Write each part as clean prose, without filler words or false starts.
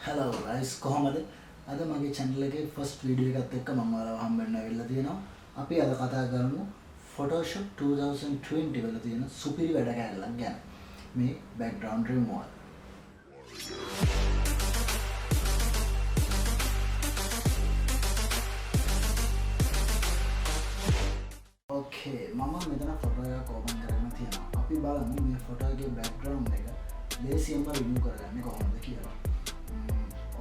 Hello guys, කොහමද? අද මගේ channel එකේ first video එකත් එක්ක මම ඔයාලව හම්බෙන්න ඇවිල්ලා තියෙනවා. අපි අද කතා කරමු Photoshop 2020 වල තියෙන සුපිරි වැඩ කැලලක් ගැන. මේ background removal. Okay, මම මෙතන photo එකක් open කරගෙන තියෙනවා. අපි බලමු මේ photo එකේ background එක ලේසියෙන්ම remove කරගන්නේ කොහොමද කියලා.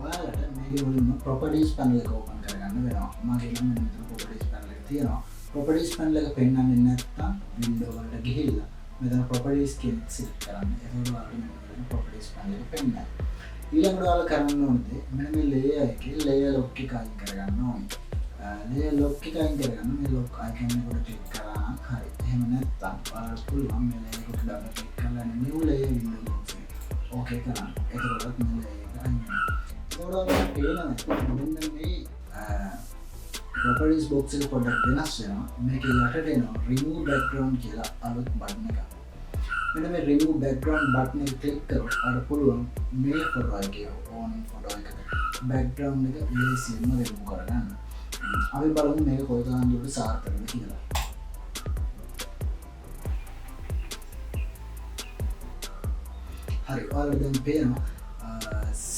ඔයාලට මේකේ මුලින්ම properties panel එක open කරගන්න වෙනවා. මගේ නම් මෙන්න මෙතන properties panel එක තියෙනවා. properties panel එක පෙන්වන්නේ නැත්නම් window වලට ගිහිල්ලා මෙතන properties කියන select කරන්න. එතකොට ඔයාලට මෙන්න properties panel එක පෙන්නනවා. ඊළඟට ඔයාලා කරන්න ඕනේ මෙන්න මේ layer එකේ layer lock එක අයින් කරගන්න ඕනේ. layer lock එක අයින් කරගන්න මේ lock icon එකට click කරා හරි. එහෙම නැත්නම් ඔයාලට පුළුවන් මේ layer එකට double click කරලා new layer window box එක okay කරන්න. එතකොට මේ layer එක අයින් වෙනවා. properties box එක පොඩ්ඩක් වෙනස් වෙනවා. මේක යටට එනවා remove background කියලා අලුත් බටන් එකක්. මෙන්න මේ remove background බටන් එක ක්ලික් කරොත් අර පුළුවන් මේ ෆොටෝ එකේ ඕන ෆොටෝ එකක background එක ලේසියෙන්ම remove කරගන්න. අපි බලමු මේක කොයිතරම් දුරට සාර්ථකද කියලා. හරි ඔයාලට දැන් පේනවා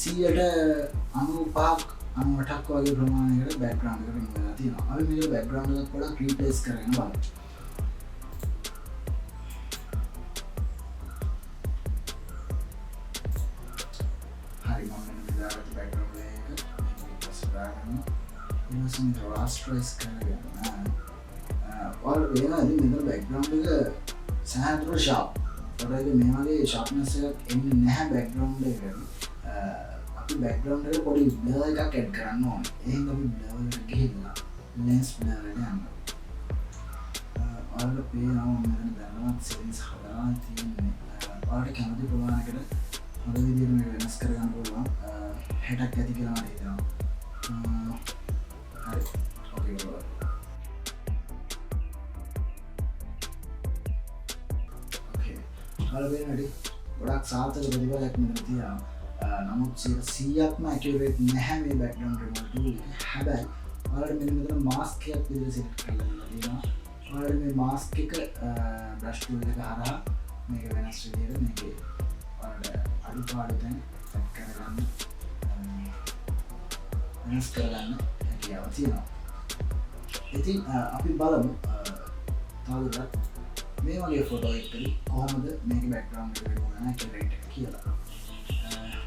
95ක් වගේ ප්‍රමාණයකට background එක remove වෙලා තියෙනවා. අපි මේක background එකක් පොඩ්ඩක් replace කරගෙන බලමු. හරි මම මෙන්න දාගත්ත background එක replace කරගන්න. ඊළඟට මේක rasterize කරගෙන ඔයාලට වෙනවාද මෙතන background එක සෑහෙන sharp. පොඩ්ඩක් මේ වගේ sharpness එකක් එන්නේ නැහැ background එකට. අපි background එකට පොඩි blur එකක් add කරන්න ඕනේ. එහෙනම් අපි blur එකට ගිහිල්ලා lens blur එකට යන්න. ඔයාලට පේනවා මම දැනවත් settings හදලා තියෙන්නේ. ඔයාලට කැමති ප්‍රමාණයකට හොඳ විදිහට මේක වෙනස් කරගන්න පුළුවන්. හෙටක් ඇති කියලා මට හිතෙනවා. හරි. ඕකේ බලන්න. ඕකේ. ඔයාලට පේනවද? ගොඩක් සාර්ථක ප්‍රතිඵලයක් මෙතන තියෙනවා. නමුත් 100%ක්ම accurate නැහැ මේ background removal tool එක. හැබැයි ඔයාලට මෙන්න මෙතන mask එකක් විදිහට select කරලා දෙන්න තියෙනවා. ඔයාලට මේ mask එක brush tool එක හරහා මේක වෙනස් විදිහට මේකේ ඔයාලට අඩුපාඩු තැන් set කරගන්න වෙනස් කරගන්න හැකියාව තියෙනවා. ඉතින් අපි බලමු තවදුරටත් මේ වගේ ෆොටෝ එකකදී කොහොමද මේකේ background එක remove කරන්න accurate එක කියලා.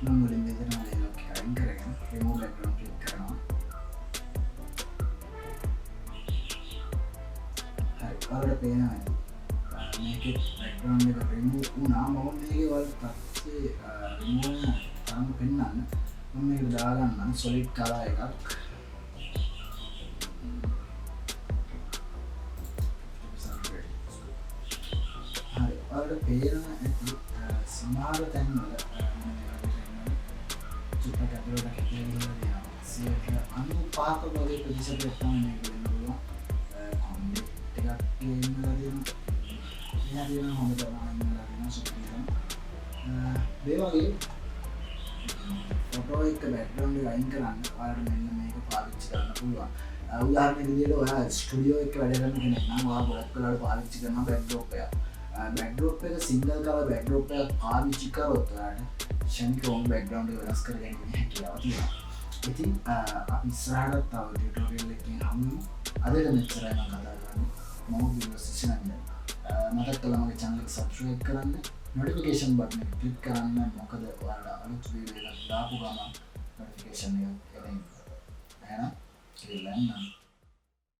මම මුලින්ම මෙතන layer lock එක අයින් කරගෙන remove background click කරනවා. හරි ඔයාලට පේනවා මේකේ background එක remove වුණා. මම මේකේ ඔයාලට පස්සේ remove කරන්න පෙන්නන්න මම මේක දාගන්නම් solid color එකක්. හරි ඔයාලට පේනවා ඇති සමහර තැන්වල අනුපාත වගේ ප්‍රතිශතයක් තමයි මේක වෙන්න පුළුවන්. කොම්බිට් ටිකක් ගේන්නලා දෙනවා. එයා දෙන හොඳ ප්‍රමාණයක් වෙනවා සුපිරිම. මේ වගේ ෆොටෝ එක background එක අයින් කරන්න ඔයාලට මෙන්න මේක පාවිච්චි කරන්න පුළුවන්. උදාහරණයක් විදිහට ඔයා ස්ටුඩියෝ එකක වැඩ කරන කෙනෙක් නම් ඔයා ගොඩක් වෙලාවට පාවිච්චි කරන backdrop එක. backdrop එක single color backdrop එකක් පාවිච්චි කරොත් ඔයාලට ෂණිකවම background එක වෙනස් කරගන්න හැකියාව තියෙනවා. ඉතින් අපි ඉස්සරහට තව ටියුටෝරියල් එකකින් හමුවෙමු. අදට මෙච්චරයි මම කතා කරන්නේ. මම විදියෝ සිසිනන්ද. මතක් කළා මගේ channel එක subscribe කරන්න, notification button එක click කරන්න. මොකද ඔයාලා අලුත් වීඩියෝ එකක් දාපු ගමන් notification එක එන්නේ. එහෙනම් කියලා නම්